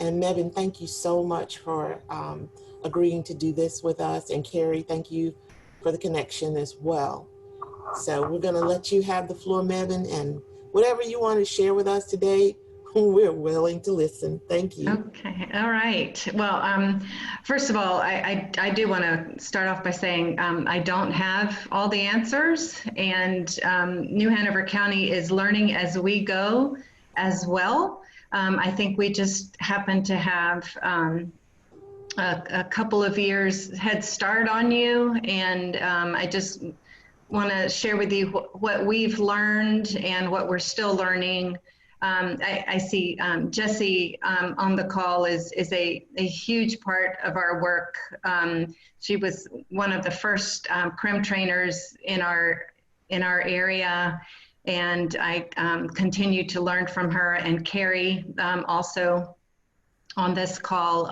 And Mebane, thank you so much for agreeing to do this with us. And Carrie, thank you for the connection as well. So we're going to let you have the floor, Mebane, and whatever you want to share with us today, we're willing to listen. Thank you. Okay. All right. Well, first of all, I do want to start off by saying I don't have all the answers, and New Hanover County is learning as we go as well. I think we just happen to have a couple of years head start on you, and I just want to share with you what we've learned and what we're still learning. I see Jessie on the call is a huge part of our work. She was one of the first CRIM trainers in our area, and I continue to learn from her, and Carrie also on this call,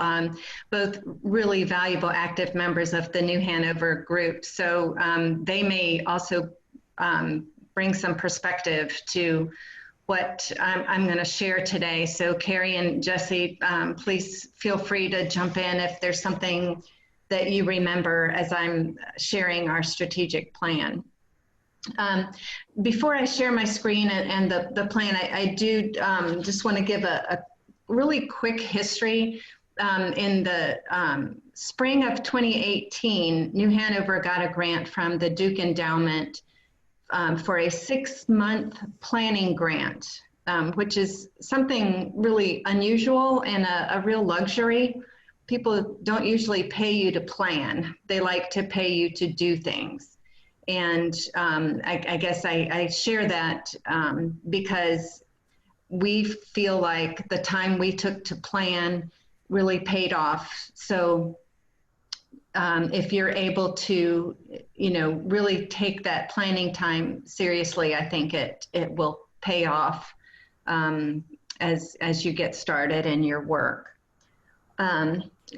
both really valuable active members of the New Hanover group. So they may also bring some perspective to what I'm going to share today. So Carrie and Jessie, please feel free to jump in if there's something that you remember as I'm sharing our strategic plan. Before I share my screen and the plan, I do just want to give a really quick history. In the spring of 2018, New Hanover got a grant from the Duke Endowment for a 6-month planning grant, which is something really unusual and a real luxury. People don't usually pay you to plan. They like to pay you to do things. And I guess I share that because we feel like the time we took to plan really paid off. So if you're able to, really take that planning time seriously, I think it will pay off as you get started in your work.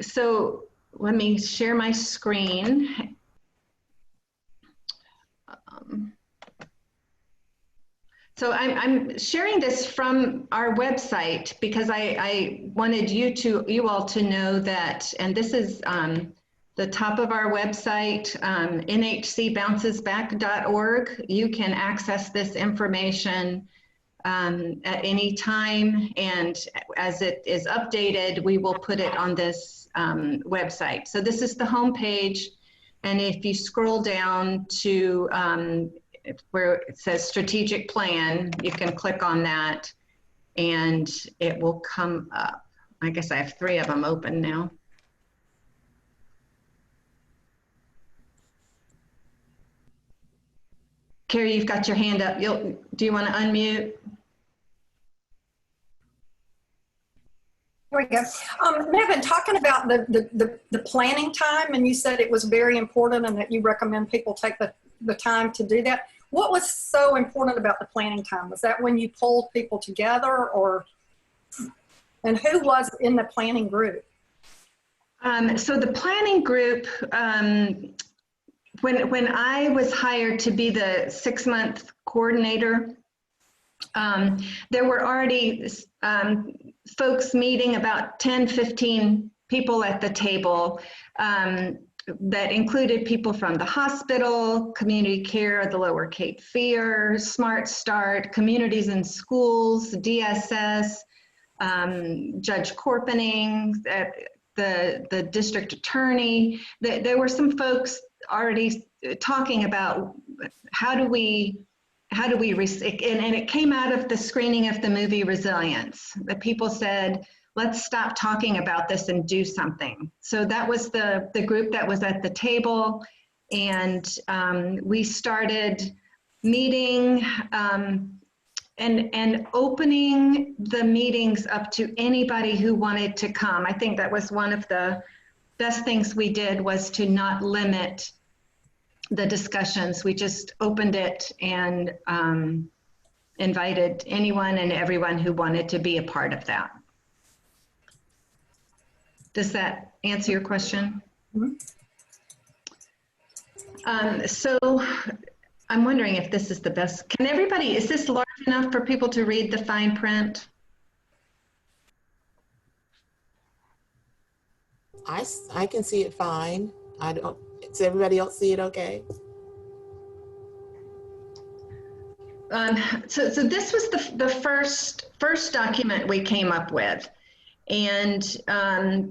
So let me share my screen. So I'm sharing this from our website because I wanted you all to know that, and this is the top of our website, nhcbouncesback.org. You can access this information at any time, and as it is updated, we will put it on this website. So this is the home page, and if you scroll down to where it says strategic plan, you can click on that and it will come up. I guess I have 3 of them open now. Carrie, you've got your hand up. Do you want to unmute? There we go. Mebane, talking about the planning time, and you said it was very important and that you recommend people take the time to do that. What was so important about the planning time? Was that when you pulled people together, and who was in the planning group? So the planning group, when I was hired to be the 6-month coordinator, there were already folks meeting, about 10, 15 people at the table, that included people from the hospital, community care, the Lower Cape Fear, Smart Start, communities and schools, DSS, Judge Corpening, the district attorney. There were some folks already talking about how do we, and it came out of the screening of the movie Resilience. The people said, let's stop talking about this and do something. So that was the group that was at the table, and we started meeting and opening the meetings up to anybody who wanted to come. I think that was one of the best things we did, was to not limit the discussions. We just opened it and invited anyone and everyone who wanted to be a part of that. Does that answer your question? Mm-hmm. So I'm wondering if this is the best. Can everybody, is this large enough for people to read the fine print? I can see it fine. I don't, does everybody else see it okay? So this was the first document we came up with. And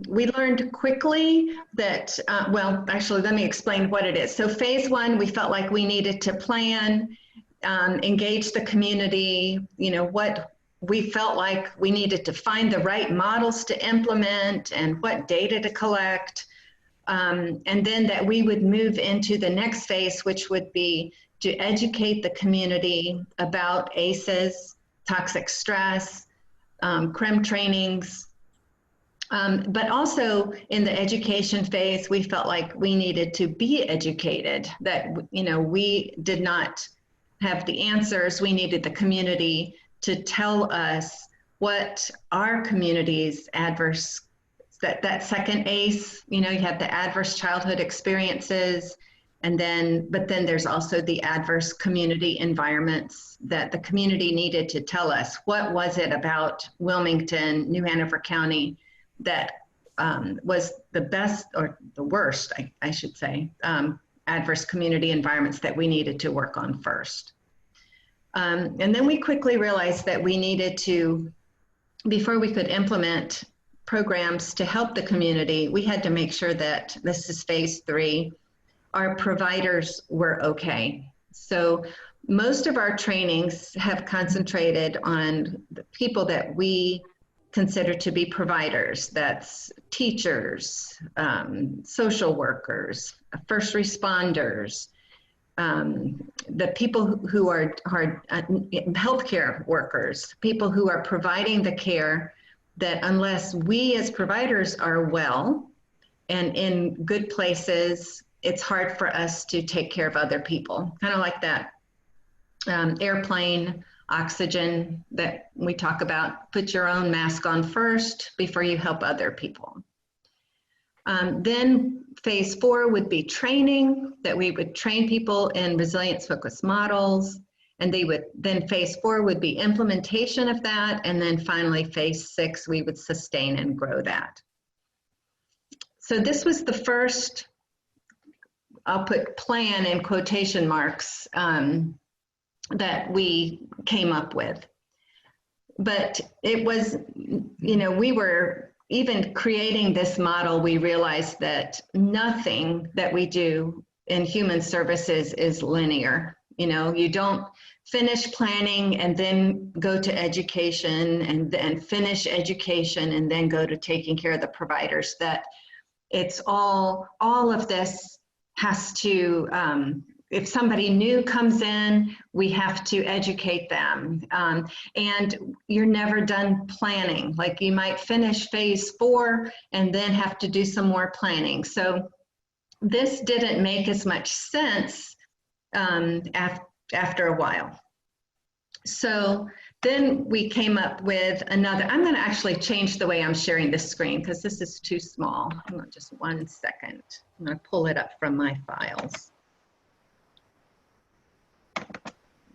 we learned quickly that, well, actually, let me explain what it is. So phase one, we felt like we needed to plan, engage the community, you know, what we felt like we needed to find the right models to implement and what data to collect. And then that we would move into the next phase, which would be to educate the community about ACEs, toxic stress, CREM trainings. But also in the education phase, we felt like we needed to be educated, that, you know, we did not have the answers. We needed the community to tell us what our community's adverse, that second ACE, you know, you have the adverse childhood experiences, and then, but then there's also the adverse community environments that the community needed to tell us. What was it about Wilmington, New Hanover County, that was the best or the worst, I should say, adverse community environments that we needed to work on first. And then we quickly realized that we needed to, before we could implement programs to help the community, we had to make sure that, this is phase three, our providers were okay. So most of our trainings have concentrated on the people that we consider to be providers. That's teachers, social workers, first responders, the people who are healthcare workers, people who are providing the care that unless we as providers are well and in good places, it's hard for us to take care of other people. Kind of like that airplane oxygen that we talk about. Put your own mask on first before you help other people. Then phase four would be training, that we would train people in resilience focused models, and they would, then phase four would be implementation of that, and then finally phase six, we would sustain and grow that. So this was the first, I'll put plan in quotation marks, that we came up with. But it was, you know, we were, even creating this model, we realized that nothing that we do in human services is linear. You know, you don't finish planning and then go to education and then finish education and then go to taking care of the providers. That it's all of this has to, if somebody new comes in, we have to educate them. And you're never done planning. Like you might finish phase four and then have to do some more planning. So this didn't make as much sense after a while. So then we came up with another, I'm gonna actually change the way I'm sharing this screen because this is too small. Hang on just 1 second. I'm gonna pull it up from my files.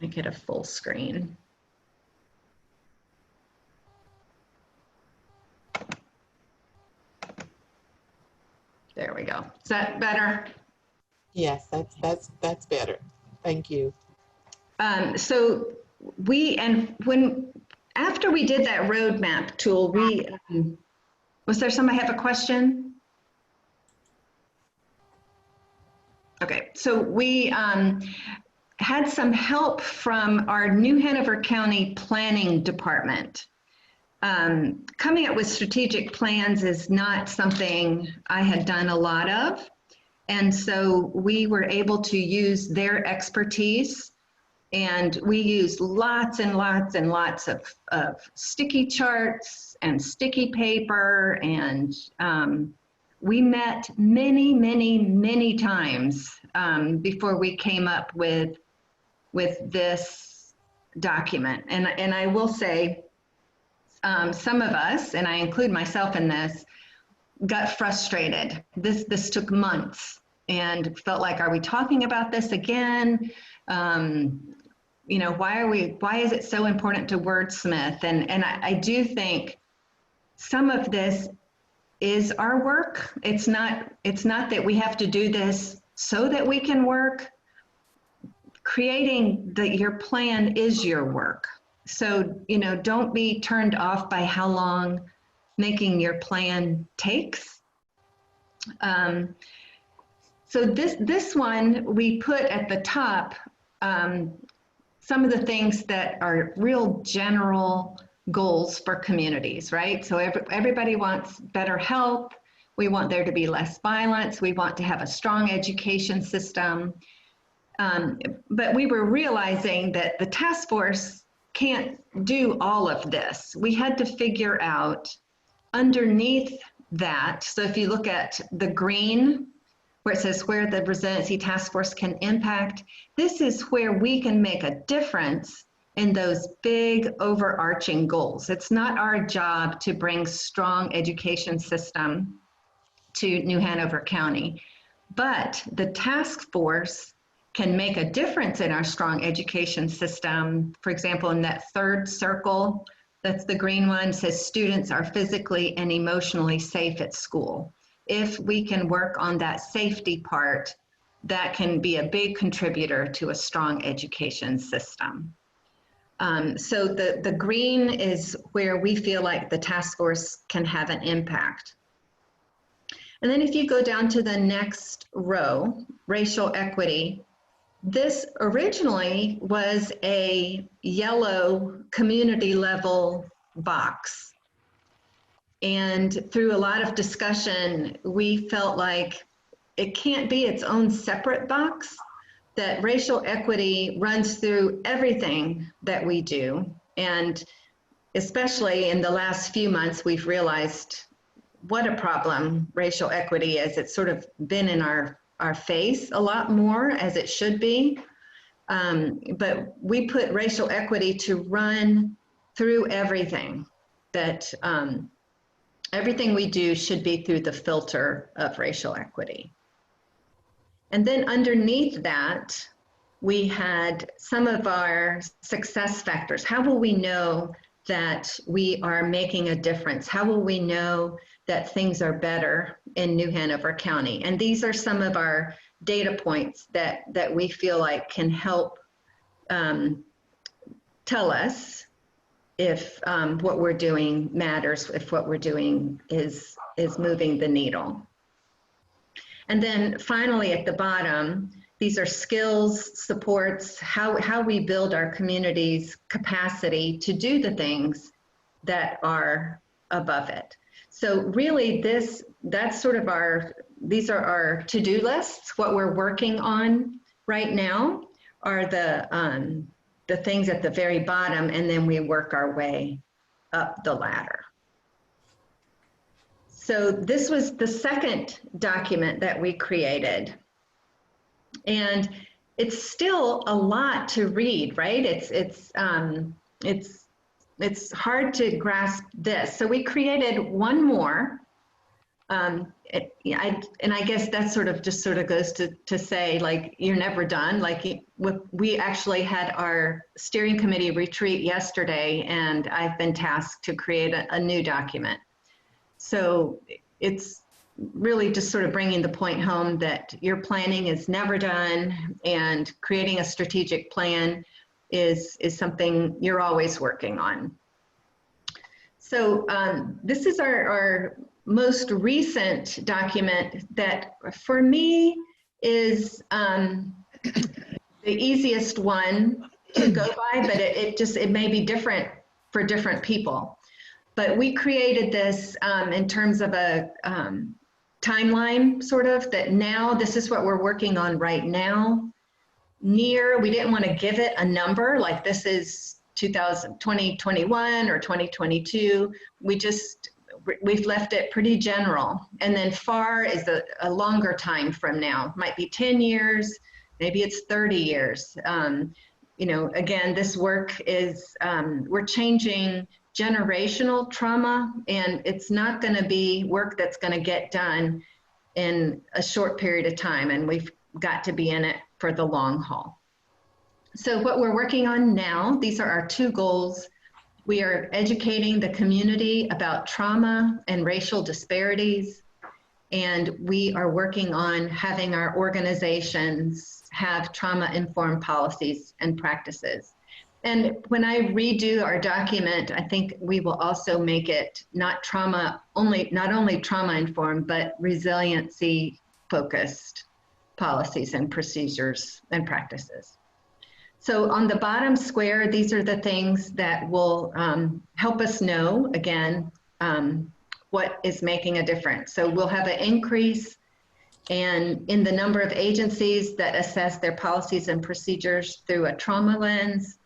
Make it a full screen. There we go. Is that better? Yes, that's better. Thank you. So after we did that roadmap tool, was there somebody have a question? Okay, so we had some help from our New Hanover County Planning Department. Coming up with strategic plans is not something I had done a lot of. And so we were able to use their expertise, and we used lots and lots and lots of sticky charts and sticky paper, and we met many, many, many times before we came up with this document. And I will say, some of us, and I include myself in this, got frustrated. This took months and felt like, are we talking about this again? You know, why is it so important to wordsmith? And I do think some of this is our work. It's not that we have to do this so that we can work. Creating your plan is your work. So, you know, don't be turned off by how long making your plan takes. So this one, we put at the top some of the things that are real general goals for communities, right? So everybody wants better health. We want there to be less violence. We want to have a strong education system. But we were realizing that the task force can't do all of this. We had to figure out underneath that. So if you look at the green, where it says where the Resiliency Task Force can impact, this is where we can make a difference in those big overarching goals. It's not our job to bring strong education system to New Hanover County, but the task force can make a difference in our strong education system. For example, in that third circle, that's the green one, says students are physically and emotionally safe at school. If we can work on that safety part, that can be a big contributor to a strong education system. So the green is where we feel like the task force can have an impact. And then if you go down to the next row, racial equity, this originally was a yellow community level box. And through a lot of discussion, we felt like it can't be its own separate box, that racial equity runs through everything that we do. And especially in the last few months, we've realized what a problem racial equity is. It's sort of been in our face a lot more, as it should be. But we put racial equity to run through everything, that everything we do should be through the filter of racial equity. And then underneath that, we had some of our success factors. How will we know that we are making a difference? How will we know that things are better in New Hanover County? And these are some of our data points that we feel like can help tell us if what we're doing matters, if what we're doing is moving the needle. And then finally at the bottom, these are skills, supports, how we build our community's capacity to do the things that are above it. So really that's sort of these are our to-do lists. What we're working on right now are the things at the very bottom, and then we work our way up the ladder. So this was the second document that we created. And it's still a lot to read, right? It's hard to grasp this. So we created one more. And I guess that sort of goes to say, like, you're never done. Like, we actually had our steering committee retreat yesterday, and I've been tasked to create a new document. So it's really just sort of bringing the point home that your planning is never done, and creating a strategic plan is something you're always working on. So this is our most recent document that for me is the easiest one to go by, but it may be different for different people. But we created this in terms of a timeline, sort of, that now this is what we're working on right now. We didn't want to give it a number, like this is 2021 or 2022. We've left it pretty general. And then far is a longer time from now. Might be 10 years, maybe it's 30 years. You know, again, this work is, we're changing generational trauma, and it's not going to be work that's going to get done in a short period of time, and we've got to be in it for the long haul. So what we're working on now, these are our two goals. We are educating the community about trauma and racial disparities. And we are working on having our organizations have trauma-informed policies and practices. And when I redo our document, I think we will also make it not only trauma-informed, but resiliency-focused policies and procedures and practices. So on the bottom square, these are the things that will help us know, again, what is making a difference. So we'll have an increase in the number of agencies that assess their policies and procedures through a trauma lens.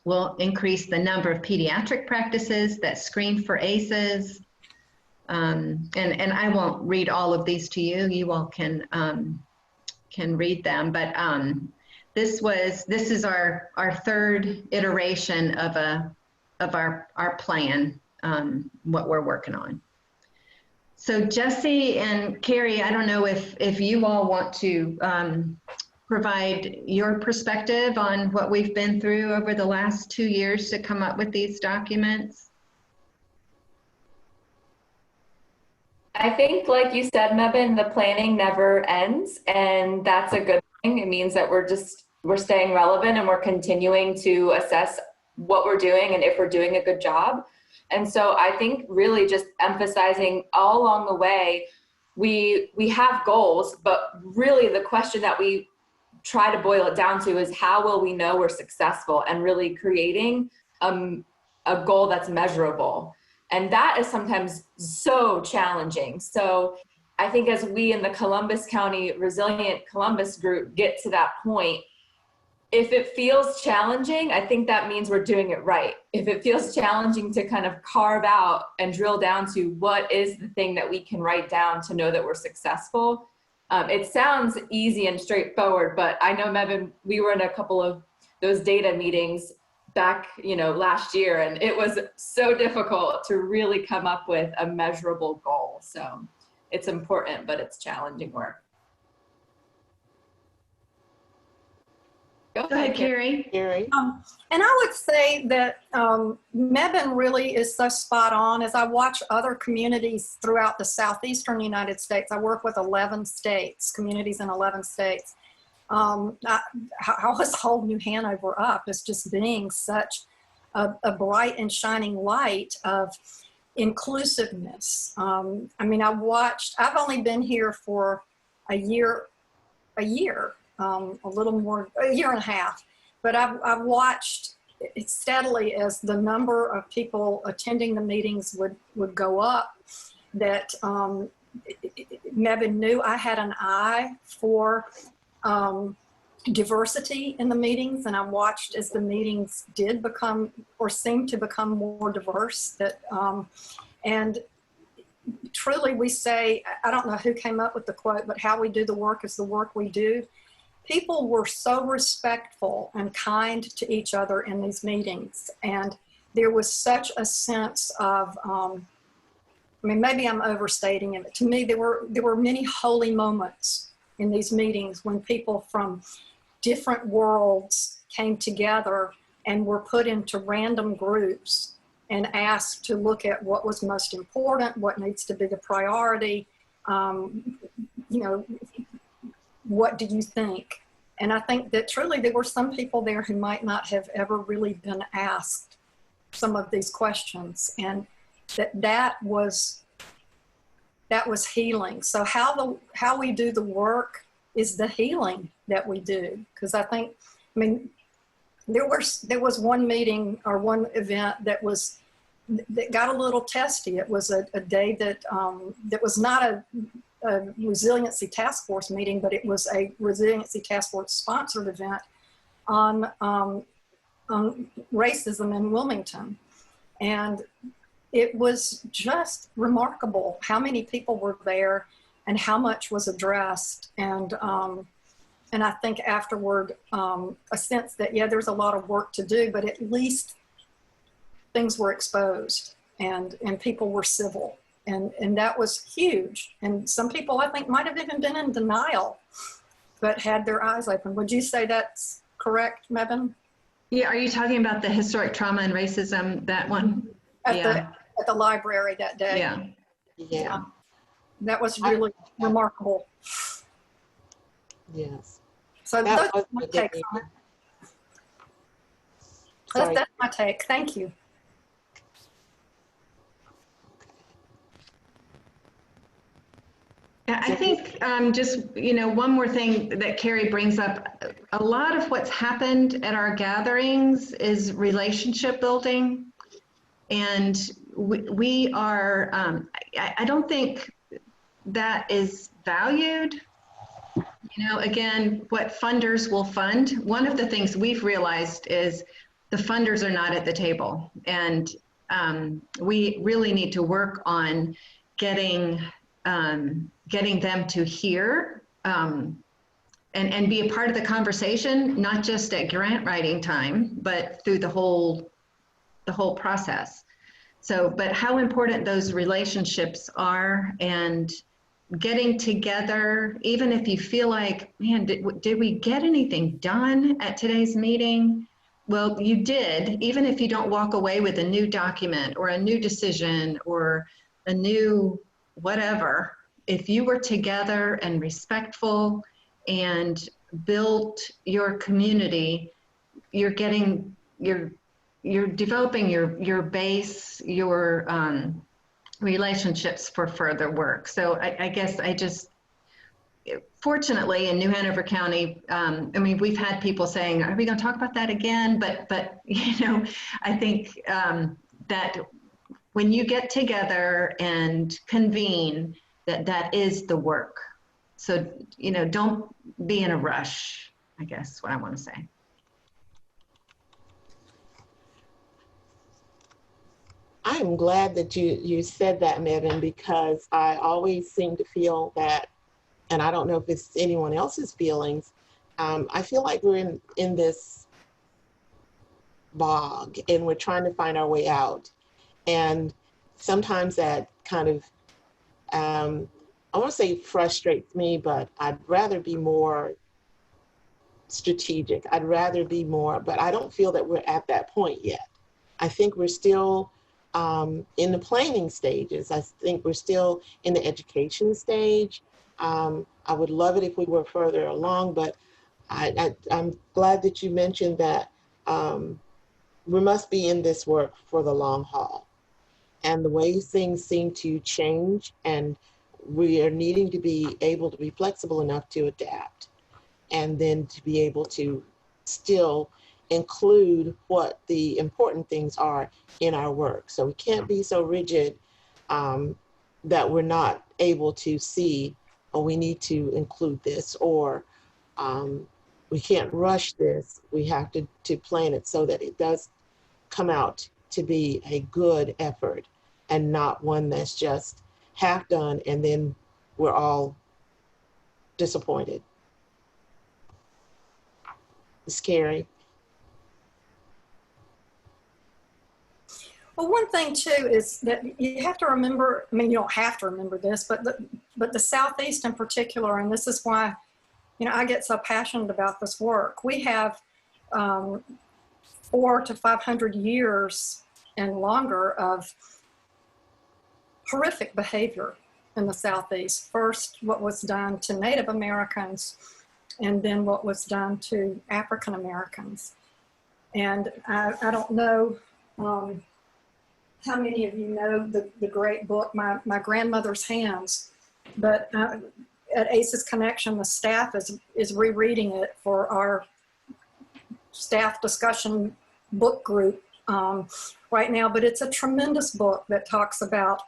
We'll increase the number of pediatric practices that screen for ACEs. And I won't read all of these to you. You all can read them, but this is our third iteration of our plan, what we're working on. So Jesse and Carrie, I don't know if you all want to provide your perspective on what we've been through over the last 2 years to come up with these documents. I think, like you said, Mebane, the planning never ends, and that's a good thing. It means that we're staying relevant and we're continuing to assess what we're doing and if we're doing a good job. And so I think really just emphasizing all along the way, we have goals, but really the question that we try to boil it down to is how will we know we're successful, and really creating a goal that's measurable. And that is sometimes so challenging. So I think as we in the Columbus County Resilient Columbus group get to that point, if it feels challenging, I think that means we're doing it right. If it feels challenging to kind of carve out and drill down to what is the thing that we can write down to know that we're successful, it sounds easy and straightforward, but I know, Mebane, we were in a couple of those data meetings back, last year, and it was so difficult to really come up with a measurable goal. So it's important, but it's challenging work. Go ahead, Carrie. And I would say that Mebane really is so spot on. As I watch other communities throughout the southeastern United States, I work with 11 states, communities in 11 states. I always hold New Hanover up as just being such a bright and shining light of inclusiveness. I mean, I've only been here for a year, a little more, a year and a half, but I've watched it steadily as the number of people attending the meetings would go up, that Mebane knew I had an eye for diversity in the meetings, and I watched as the meetings did become or seemed to become more diverse, that and truly we say, I don't know who came up with the quote, but how we do the work is the work we do. People were so respectful and kind to each other in these meetings, and there was such a sense of I mean, maybe I'm overstating it, but to me there were many holy moments in these meetings when people from different worlds came together and were put into random groups and asked to look at what was most important, what needs to be the priority, what do you think? And I think that truly there were some people there who might not have ever really been asked some of these questions, and that was healing. So how we do the work is the healing that we do. Because I mean, there was one meeting or one event that got a little testy. It was a day that was not a Resiliency Task Force meeting, but it was a Resiliency Task Force sponsored event on racism in Wilmington. And it was just remarkable how many people were there and how much was addressed. And I think afterward, a sense that, yeah, there's a lot of work to do, but at least things were exposed and people were civil. And that was huge. And some people, I think, might have even been in denial, but had their eyes open. Would you say that's correct, Mebane? Yeah, are you talking about the historic trauma and racism, that one? at Yeah, the library that day. yeah. Yeah. That was really remarkable. Yes. So That those was are my a good takes on meeting. it. Sorry. That's my take. Thank you. Yeah, I think just, one more thing that Carrie brings up, a lot of what's happened at our gatherings is relationship building. And we are, I don't think that is valued. Again, what funders will fund. One of the things we've realized is the funders are not at the table. And we really need to work on getting them to hear and be a part of the conversation, not just at grant writing time, but through the whole process. So, but how important those relationships are, and getting together, even if you feel like, man, did we get anything done at today's meeting? Well, you did, even if you don't walk away with a new document or a new decision or a new whatever. If you were together and respectful and built your community, you're developing your base, your relationships for further work. So I guess fortunately in New Hanover County, we've had people saying, are we going to talk about that again? But I think that when you get together and convene, that is the work. So, don't be in a rush, I guess what I want to say. I'm glad that you said that, Mebane, because I always seem to feel that, and I don't know if it's anyone else's feelings, I feel like we're in this bog and we're trying to find our way out. And sometimes that kind of, I won't say frustrates me, but I'd rather be more strategic. I'd rather be more, but I don't feel that we're at that point yet. I think we're still in the planning stages. I think we're still in the education stage. I would love it if we were further along, but I'm glad that you mentioned that we must be in this work for the long haul. And the way things seem to change, and we are needing to be able to be flexible enough to adapt, and then to be able to still include what the important things are in our work. So we can't be so rigid that we're not able to see, oh, we need to include this, or we can't rush this. We have to plan it so that it does come out to be a good effort and not one that's just half done and then we're all disappointed. It's scary. Well, one thing too is that you have to remember, you don't have to remember this, but the Southeast in particular, and this is why, I get so passionate about this work. We have 400 to 500 years and longer of horrific behavior in the Southeast. First, what was done to Native Americans, and then what was done to African Americans. And I don't know how many of you know the great book, My Grandmother's Hands, but at ACES Connection, the staff is rereading it for our staff discussion book group right now, but it's a tremendous book that talks about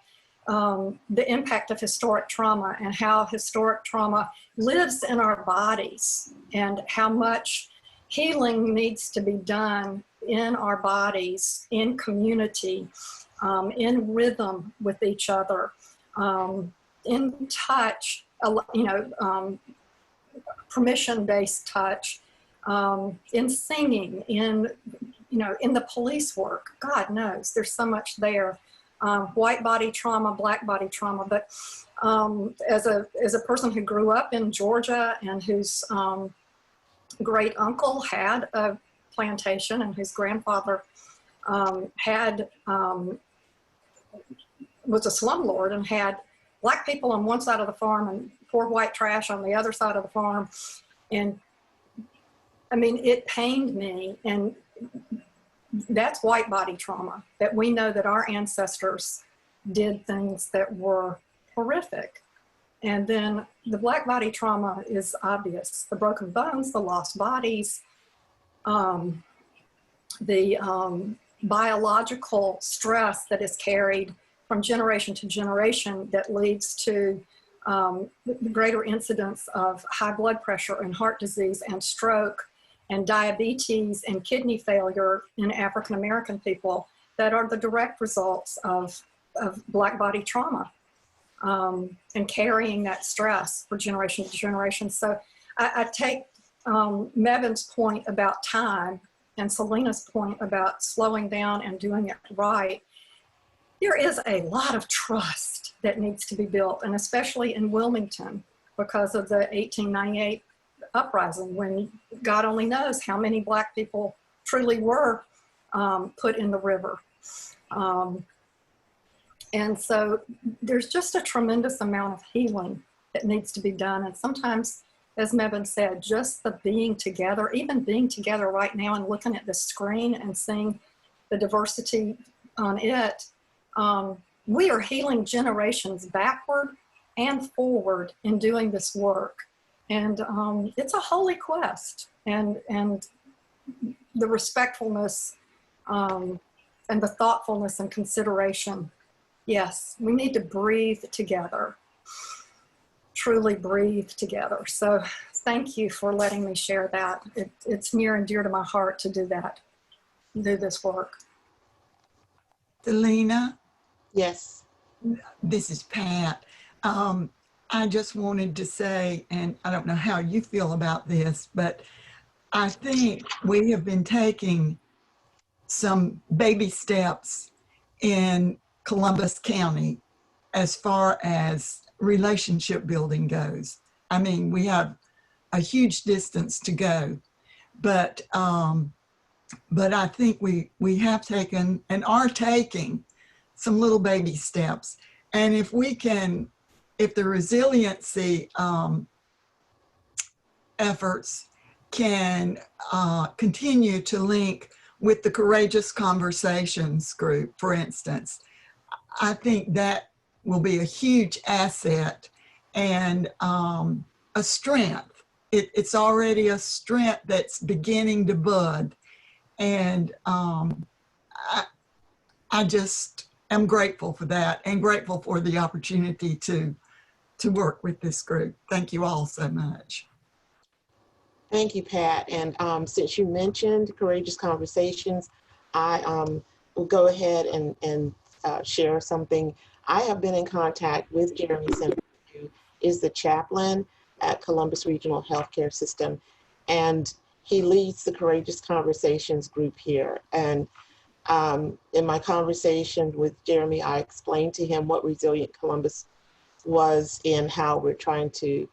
the impact of historic trauma and how historic trauma lives in our bodies and how much healing needs to be done in our bodies, in community, in rhythm with each other, in touch, permission-based touch, in singing, in the police work. God knows, there's so much there. White body trauma, black body trauma, but as a person who grew up in Georgia and whose great uncle had a plantation and whose grandfather was a slumlord and had black people on one side of the farm and poor white trash on the other side of the farm. And I mean, it pained me. And that's white body trauma, that we know that our ancestors did things that were horrific. And then the black body trauma is obvious. The broken bones, the lost bodies, the biological stress that is carried from generation to generation that leads to the greater incidence of high blood pressure and heart disease and stroke and diabetes and kidney failure in African American people that are the direct results of black body trauma and carrying that stress for generation to generation. So I take Mebane's point about time and Selena's point about slowing down and doing it right. There is a lot of trust that needs to be built, and especially in Wilmington because of the 1898 uprising, when God only knows how many black people truly were put in the river. And so there's just a tremendous amount of healing that needs to be done. And sometimes, as Mebane said, just the being together, even being together right now and looking at the screen and seeing the diversity on it, we are healing generations backward and forward in doing this work. And it's a holy quest. And the respectfulness and the thoughtfulness and consideration. Yes, we need to breathe together, truly breathe together. So thank you for letting me share that. It's near and dear to my heart to do that, do this work. Selena? Yes. This is Pat. I just wanted to say, and I don't know how you feel about this, but I think we have been taking some baby steps in Columbus County as far as relationship building goes. I mean, we have a huge distance to go, but I think we have taken and are taking some little baby steps. And if we can, if the resiliency efforts can continue to link with the Courageous Conversations group, for instance, I think that will be a huge asset and a strength. It's already a strength that's beginning to bud. And I just am grateful for that and grateful for the opportunity to work with this group. Thank you all so much. Thank you, Pat. And since you mentioned Courageous Conversations, I will go ahead and share something. I have been in contact with Jeremy Simmons, who is the chaplain at Columbus Regional Healthcare System, and he leads the Courageous Conversations group here. And in my conversation with Jeremy, I explained to him what Resilient Columbus was and how we're trying to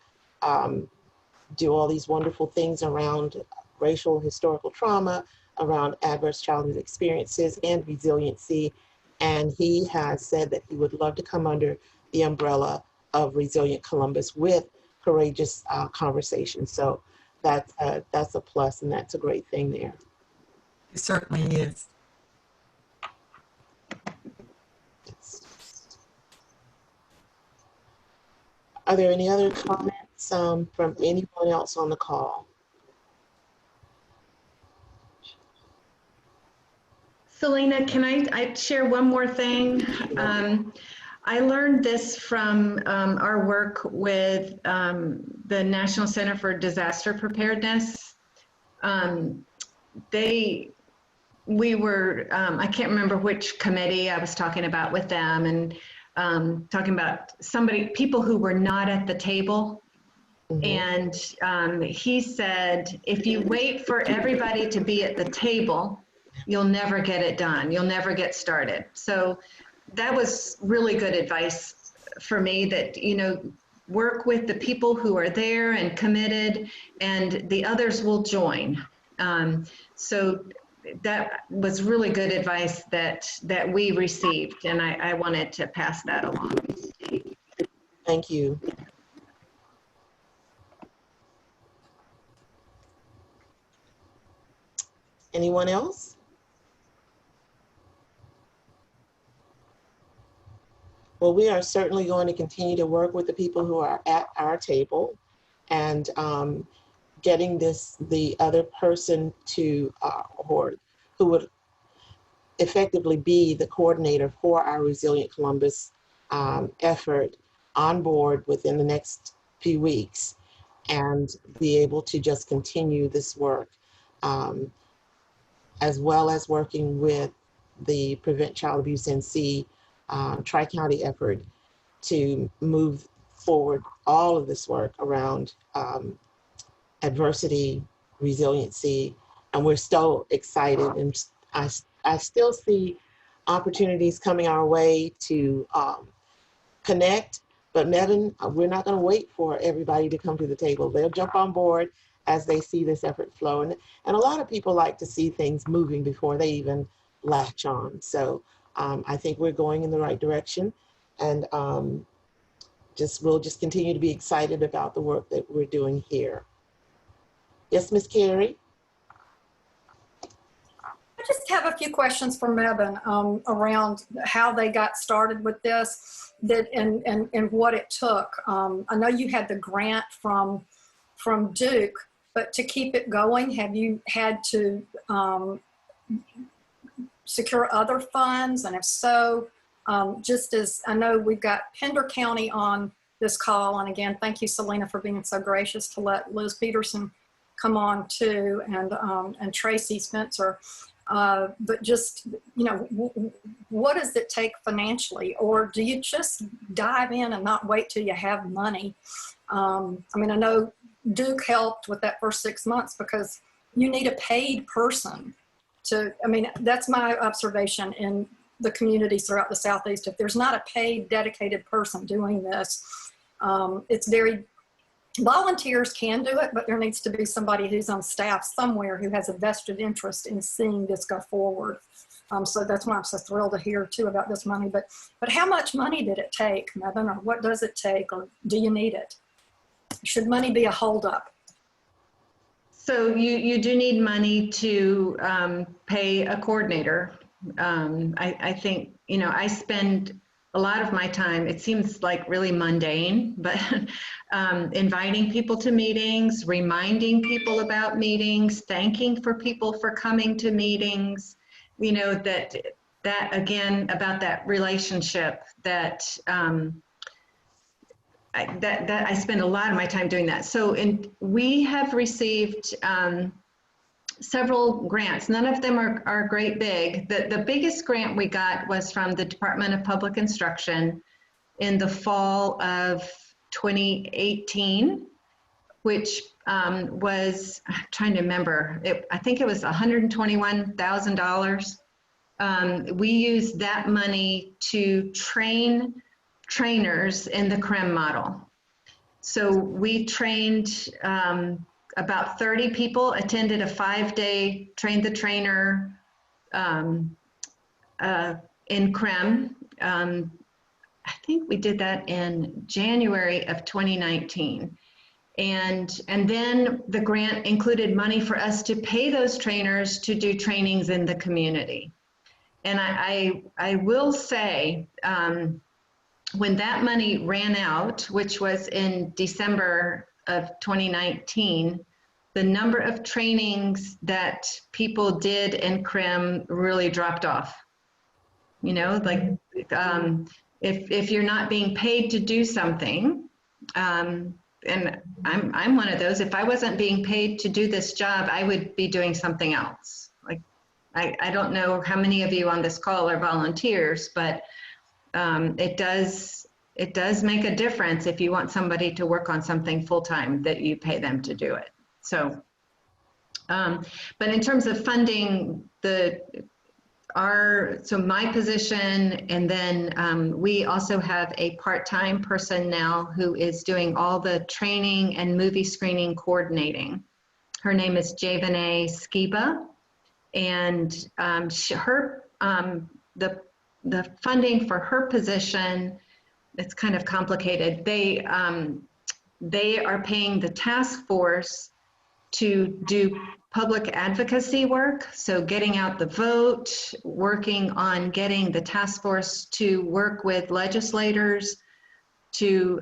do all these wonderful things around racial historical trauma, around adverse childhood experiences and resiliency. And he has said that he would love to come under the umbrella of Resilient Columbus with Courageous Conversations. So that's a plus, and that's a great thing there. It certainly is. Are there any other comments from anyone else on the call? Selena, can I share one more thing? I learned this from our work with the National Center for Disaster Preparedness. We were, I can't remember which committee I was talking about with them, and talking about people who were not at the table. Mm-hmm. And he said, if you wait for everybody to be at the table, you'll never get it done. You'll never get started. So that was really good advice for me, that, you know, work with the people who are there and committed, and the others will join. So that was really good advice that we received, and I wanted to pass that along. Thank you. Anyone else? Well, we are certainly going to continue to work with the people who are at our table, and getting the other person to, or who would effectively be the coordinator for our Resilient Columbus effort on board within the next few weeks, and be able to just continue this work, as well as working with the Prevent Child Abuse NC Tri-County effort to move forward all of this work around adversity, resiliency, and we're so excited, and I still see opportunities coming our way to connect, but Mebane, we're not going to wait for everybody to come to the table. They'll jump on board as they see this effort flow, and a lot of people like to see things moving before they even latch on. So I think we're going in the right direction, and we'll just continue to be excited about the work that we're doing here. Yes, Ms. Carey? I just have a few questions for Mebane around how they got started with this, and what it took. I know you had the grant from Duke, but to keep it going, have you had to secure other funds? And if so, just as I know we've got Pender County on this call, and again, thank you, Selena, for being so gracious to let Liz Peterson come on too, and Tracy Spencer. But just, you know, what does it take financially, or do you just dive in and not wait till you have money? I mean, I know Duke helped with that first 6 months because you need a paid person to, I mean, that's my observation in the communities throughout the Southeast. If there's not a paid, dedicated person doing this, it's very, volunteers can do it, but there needs to be somebody who's on staff somewhere who has a vested interest in seeing this go forward. So that's why I'm so thrilled to hear too about this money. But how much money did it take, Mebane, or what does it take, or do you need it? Should money be a holdup? So you do need money to pay a coordinator. I think, you know, I spend a lot of my time, it seems like really mundane, but inviting people to meetings, reminding people about meetings, thanking for people for coming to meetings, you know, that again, about that relationship that, I spend a lot of my time doing that. So we have received several grants. None of them are great big. The biggest grant we got was from the Department of Public Instruction in the fall of 2018, which was, I'm trying to remember, I think it was $121,000. We used that money to train trainers in the CREM model. So we trained about 30 people, attended a 5-day train the trainer in CREM. I think we did that in January of 2019. And then the grant included money for us to pay those trainers to do trainings in the community. And I will say, when that money ran out, which was in December of 2019, the number of trainings that people did in CREM really dropped off. You know, like if you're not being paid to do something, and I'm one of those, if I wasn't being paid to do this job, I would be doing something else. Like, I don't know how many of you on this call are volunteers, but it does make a difference if you want somebody to work on something full-time that you pay them to do it. So, but in terms of funding, so my position, and then we also have a part-time person now who is doing all the training and movie screening coordinating. Her name is Javane Skiba, and the funding for her position, it's kind of complicated. They are paying the task force to do public advocacy work, so getting out the vote, working on getting the task force to work with legislators to,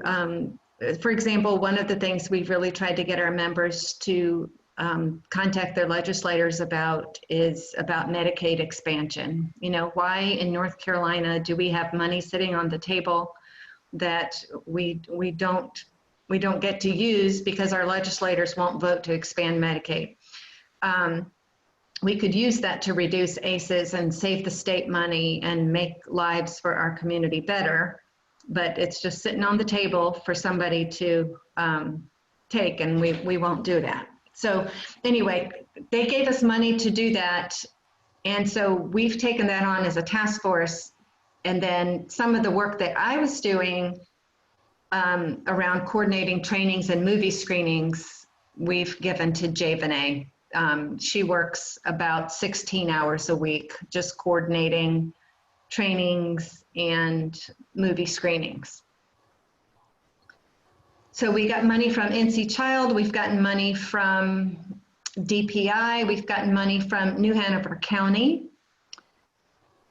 for example, one of the things we've really tried to get our members to contact their legislators about is about Medicaid expansion. You know, why in North Carolina do we have money sitting on the table that we don't get to use because our legislators won't vote to expand Medicaid? We could use that to reduce ACEs and save the state money and make lives for our community better, but it's just sitting on the table for somebody to take, and we won't do that. So anyway, they gave us money to do that, and so we've taken that on as a task force, and then some of the work that I was doing around coordinating trainings and movie screenings, we've given to Javane. She works about 16 hours a week, just coordinating trainings and movie screenings. So we got money from NC Child, we've gotten money from DPI, we've gotten money from New Hanover County,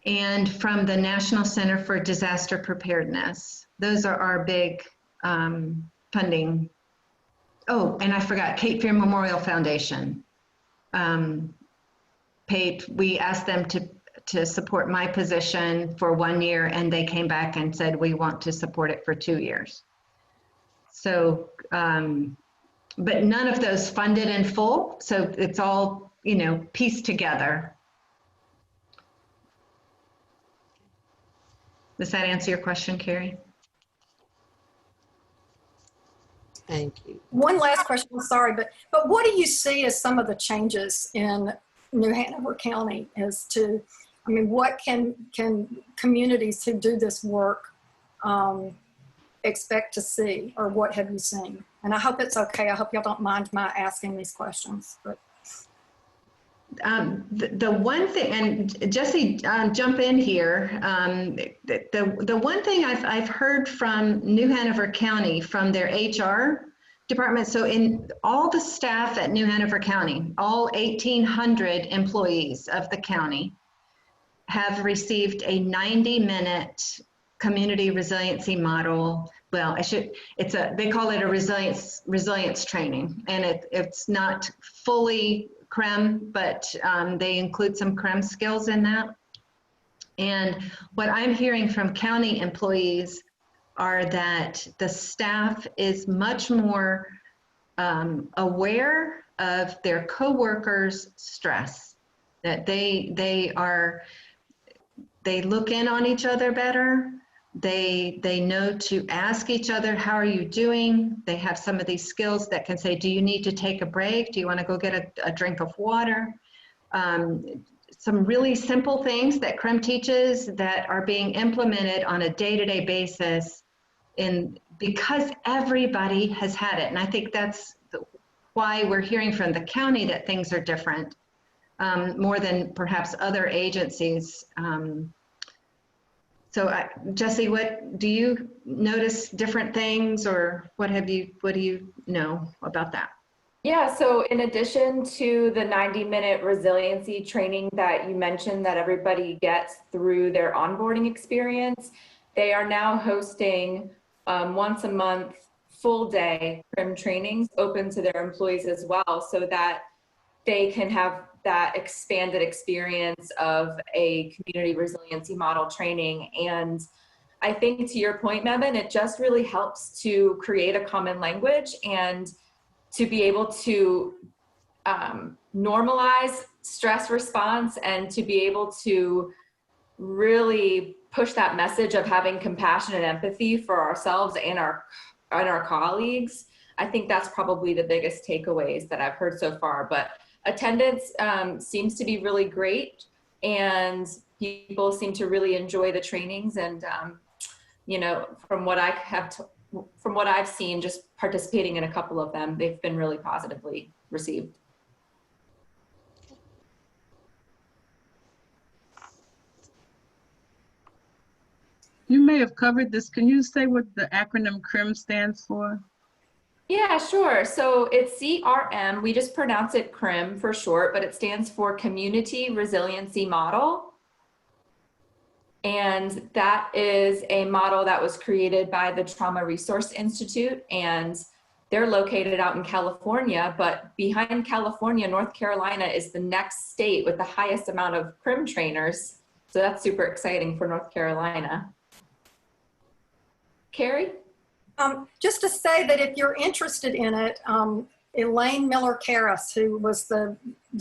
and from the National Center for Disaster Preparedness. Those are our big funding. Oh, and I forgot, Cape Fear Memorial Foundation. We asked them to support my position for 1 year, and they came back and said, we want to support it for 2 years. So, but none of those funded in full. So it's all, you know, pieced together. Does that answer your question, Carrie? Thank you. One last question, I'm sorry, but what do you see as some of the changes in New Hanover County as to, I mean, what can communities who do this work expect to see, or what have you seen? And I hope it's okay. I hope y'all don't mind my asking these questions. But the one thing, and Jesse, jump in here. The one thing I've heard from New Hanover County, from their HR department, so in all the staff at New Hanover County, all 1,800 employees of the county have received a 90-minute community resiliency model. Well, they call it a resilience training, and it's not fully CREM, but they include some CREM skills in that. And what I'm hearing from county employees are that the staff is much more aware of their coworkers' stress, that they look in on each other better. They know to ask each other, how are you doing? They have some of these skills that can say, do you need to take a break? Do you want to go get a drink of water? Some really simple things that CREM teaches that are being implemented on a day-to-day basis because everybody has had it. And I think that's why we're hearing from the county that things are different, more than perhaps other agencies. So Jesse, what do you notice different things, or what do you know about that? Yeah, so in addition to the 90-minute resiliency training that you mentioned that everybody gets through their onboarding experience, they are now hosting once a month, full day CREM trainings open to their employees as well, so that they can have that expanded experience of a community resiliency model training. And I think, to your point, Mebane, it just really helps to create a common language and to be able to normalize stress response, and to be able to really push that message of having compassion and empathy for ourselves and our colleagues. I think that's probably the biggest takeaways that I've heard so far. But attendance seems to be really great, and people seem to really enjoy the trainings. And you know, from what I've seen, just participating in a couple of them, they've been really positively received. You may have covered this. Can you say what the acronym CRIM stands for? Yeah, sure. So it's CRM. We just pronounce it CRIM for short, but it stands for Community Resiliency Model. And that is a model that was created by the Trauma Resource Institute, and they're located out in California, but behind California, North Carolina is the next state with the highest amount of CRIM trainers. So that's super exciting for North Carolina. Carrie? Just to say that if you're interested in it, Elaine Miller-Karras, who was the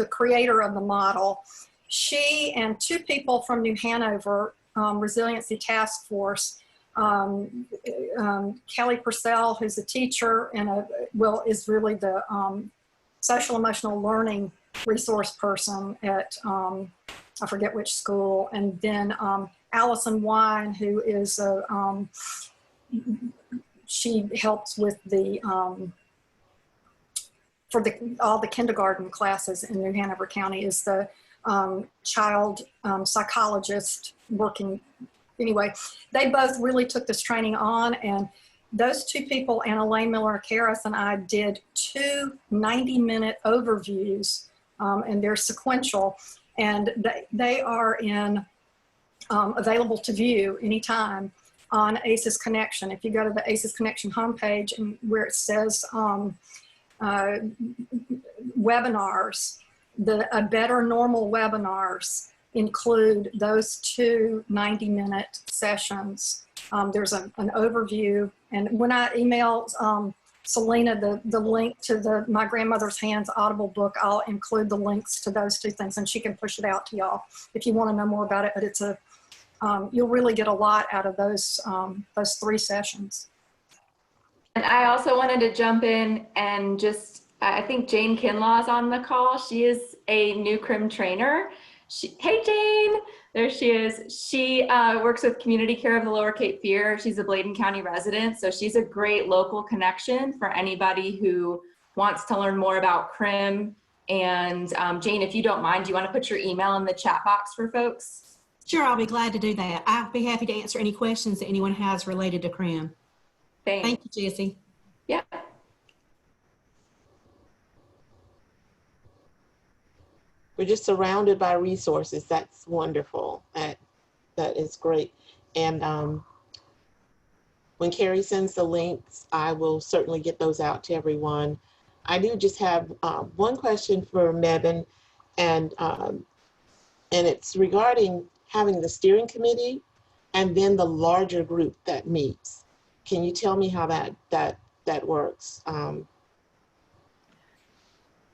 creator of the model, she and two people from New Hanover Resiliency Task Force, Kelly Purcell, who's a teacher and is really the social emotional learning resource person at I forget which school, and then Allison Wine, who is she helps with all the kindergarten classes in New Hanover County, is the child psychologist working. Anyway, they both really took this training on, and those two people and Elaine Miller-Karras and I did 2 90-minute overviews, and they're sequential, and they are available to view anytime on ACES Connection. If you go to the ACES Connection homepage and where it says webinars, the Better Normal webinars include those 2 90-minute sessions. There's an overview, and when I email Selena the link to My Grandmother's Hands Audible book, I'll include the links to those 2 things, and she can push it out to y'all if you want to know more about it. But it's you'll really get a lot out of those 3 sessions. And I also wanted to jump in and I think Jane Kinlaw is on the call. She is a new CRIM trainer. Hey Jane, there she is. She works with Community Care of the Lower Cape Fear. She's a Bladen County resident, so she's a great local connection for anybody who wants to learn more about CRIM. And Jane, if you don't mind, do you want to put your email in the chat box for folks? Sure, I'll be glad to do that. I'll be happy to answer any questions that anyone has related to CRIM. Thanks. Thank you, Jessie. Yeah. We're just surrounded by resources. That's wonderful. That is great. And when Carrie sends the links, I will certainly get those out to everyone. I do just have one question for Mebane, and it's regarding having the steering committee and then the larger group that meets. Can you tell me how that works?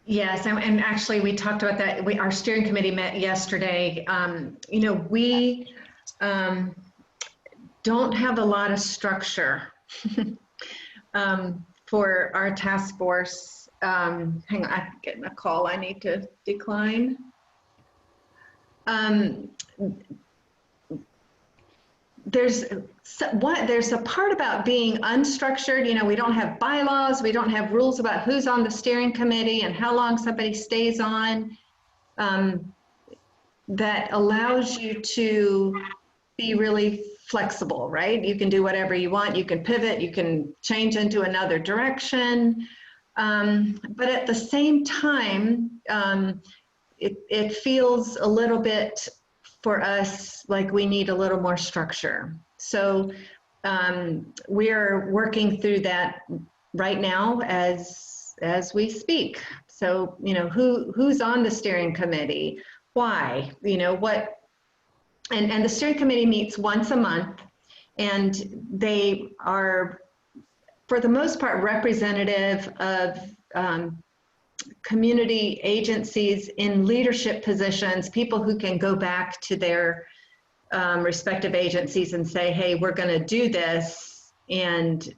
Yes, and actually we talked about that. Our steering committee met yesterday. You know, we don't have a lot of structure for our task force. Hang on, I'm getting a call I need to decline. There's a part about being unstructured. You know, we don't have bylaws, we don't have rules about who's on the steering committee and how long somebody stays on, that allows you to be really flexible, right? You can do whatever you want, you can pivot, you can change into another direction. But at the same time, it feels a little bit for us like we need a little more structure. So we're working through that right now as we speak. So, you know, who's on the steering committee? Why? You know, what? And the steering committee meets once a month, and they are, for the most part, representative of community agencies in leadership positions, people who can go back to their respective agencies and say, hey, we're going to do this, and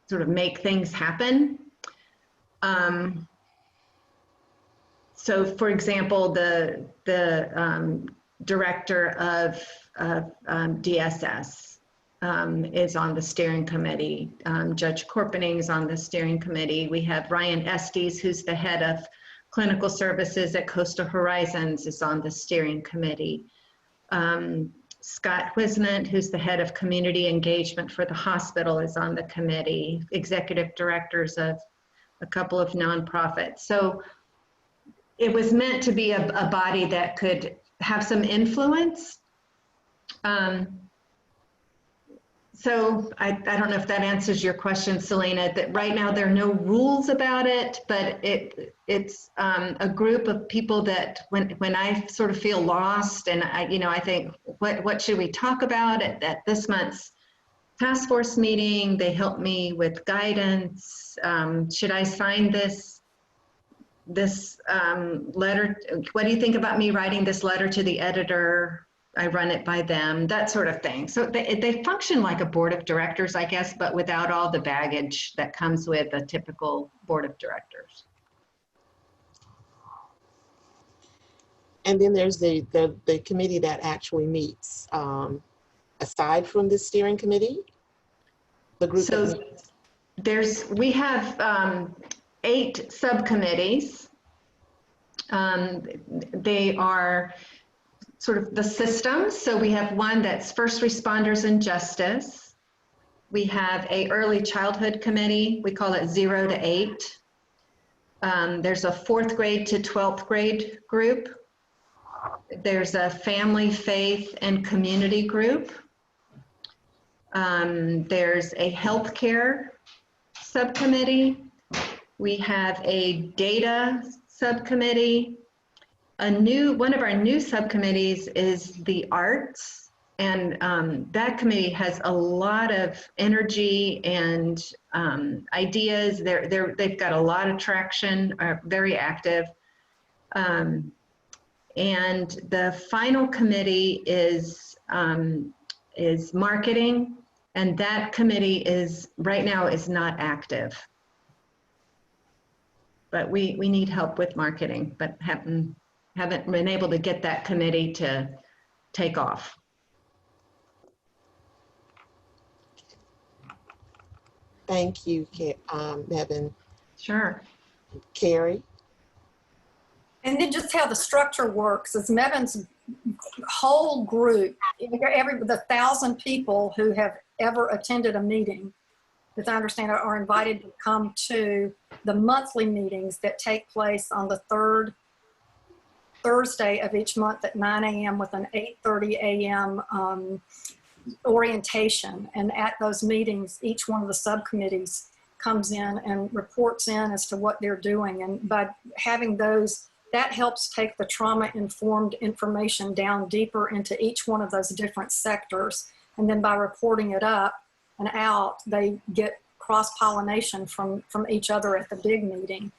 sort of make things happen. So for example, the director of DSS is on the steering committee. Judge Corpening is on the steering committee. We have Ryan Estes, who's the head of clinical services at Coastal Horizons, is on the steering committee. Scott Wisnant, who's the head of community engagement for the hospital, is on the committee, executive directors of a couple of nonprofits. So it was meant to be a body that could have some influence. So I don't know if that answers your question, Selena, that right now there are no rules about it, but it's a group of people that when I sort of feel lost and I think, what should we talk about at this month's task force meeting? They help me with guidance. Should I sign this letter? What do you think about me writing this letter to the editor? I run it by them, that sort of thing. So they function like a board of directors, I guess, but without all the baggage that comes with a typical board of directors. And then there's the committee that actually meets aside from the steering committee, the group. So we have 8 subcommittees. They are sort of the systems. So we have one that's first responders and justice. We have a early childhood committee. We call it 0 to 8. There's a 4th grade to 12th grade group. There's a family, faith, and community group. There's a healthcare subcommittee. We have a data subcommittee. One of our new subcommittees is the arts, and that committee has a lot of energy and ideas. They've got a lot of traction, are very active. And the final committee is marketing, and that committee right now is not active. But we need help with marketing, but haven't been able to get that committee to take off. Thank you, Mebane. Sure. Carrie? And then just how the structure works is Mebane's whole the 1,000 people who have ever attended a meeting, as I understand it, are invited to come to the monthly meetings that take place on the 3rd Thursday of each month at 9 a.m. with an 8:30 a.m. Orientation. And at those meetings, each one of the subcommittees comes in and reports in as to what they're doing. And by having those, that helps take the trauma-informed information down deeper into each one of those different sectors. And then by reporting it up and out, they get cross-pollination from each other at the big meeting.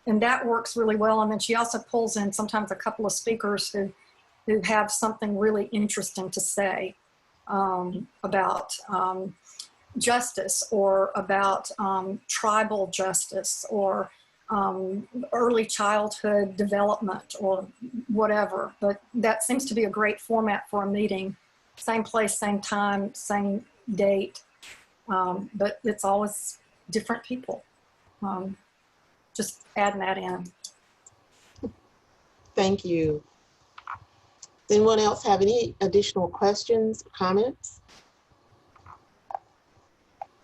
And that works really well. And then she also pulls in sometimes a couple of speakers who have something really interesting to say about justice, or about tribal justice, or early childhood development, or whatever. But that seems to be a great format for a meeting. Same place, same time, same date, but it's always different people. Just adding that in. Thank you. Does anyone else have any additional questions, comments?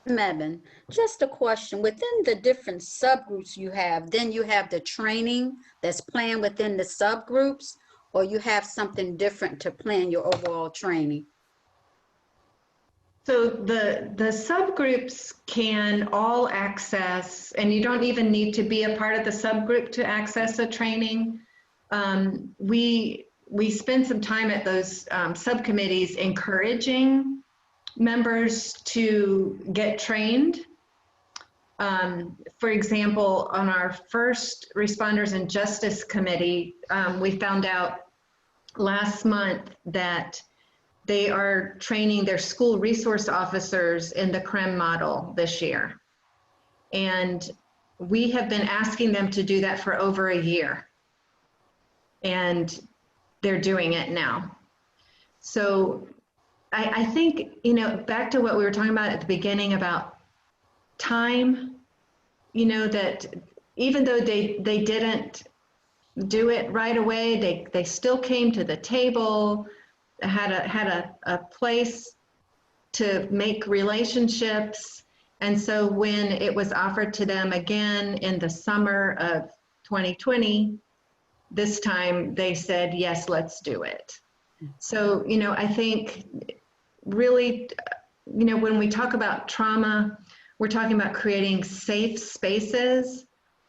Mebane, just a question. Within the different subgroups you have, then you have the training that's planned within the subgroups, or you have something different to plan your overall training? So the subgroups can all access, and you don't even need to be a part of the subgroup to access a training. We spend some time at those subcommittees encouraging members to get trained. For example, on our first Responders and Justice Committee, we found out last month that they are training their school resource officers in the CREM model this year. And we have been asking them to do that for over a year. And they're doing it now. So I think, back to what we were talking about at the beginning about time, that even though they didn't do it right away. They still came to the table, had a place to make relationships. And so when it was offered to them again in the summer of 2020, this time they said, yes, let's do it. So, you know, I think really, you know, when we talk about trauma, we're talking about creating safe spaces.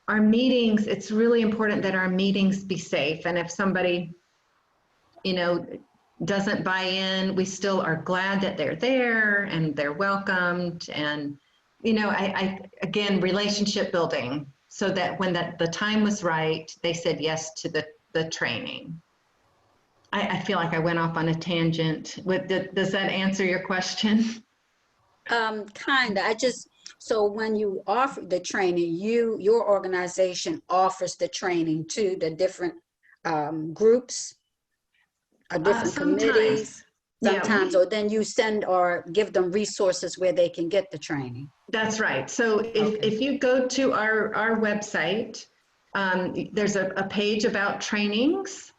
Our meetings, it's really important that our meetings be safe. And if somebody, you know, doesn't buy in, we still are glad that they're there and they're welcomed. And, you know, again, relationship building, so that when the time was right, they said yes to the training. I feel like I went off on a tangent. Does that answer your question? Kinda. So when you offer the training, your organization offers the training to the different groups or different committees. Sometimes, Yeah, or then you send or give them resources where they can get the training. that's right. So if you go to our website, there's a page about trainings,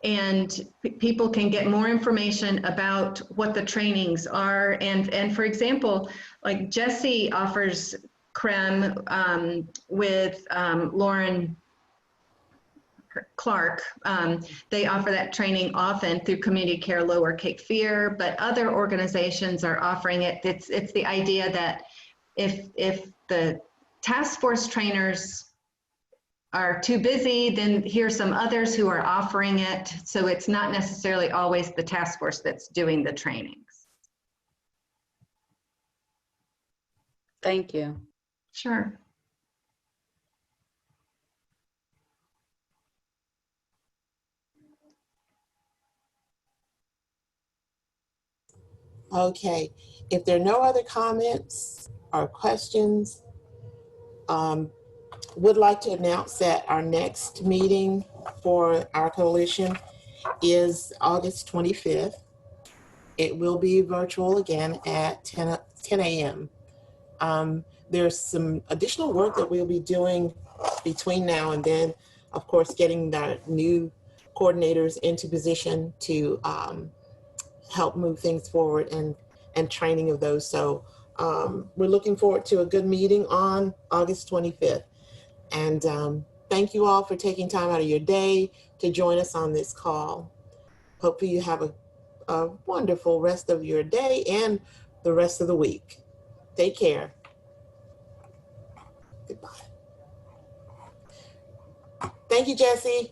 and people can get more information about what the trainings are. And for example, like Jesse offers CREM with Lauren Clark. They offer that training often through Community Care Lower Cape Fear, but other organizations are offering it. It's the idea that if the task force trainers are too busy, then here's some others who are offering it. So it's not necessarily always the task force that's doing the trainings. Thank you. Sure. Okay, if there are no other comments or questions, would like to announce that our next meeting for our coalition is August 25th. It will be virtual again at 10 a.m. There's some additional work that we'll be doing between now and then. Of course, getting the new coordinators into position to help move things forward, and training of those. So we're looking forward to a good meeting on August 25th. And thank you all for taking time out of your day to join us on this call. Hopefully you have a wonderful rest of your day and the rest of the week. Take care. Goodbye. Thank you, Jesse.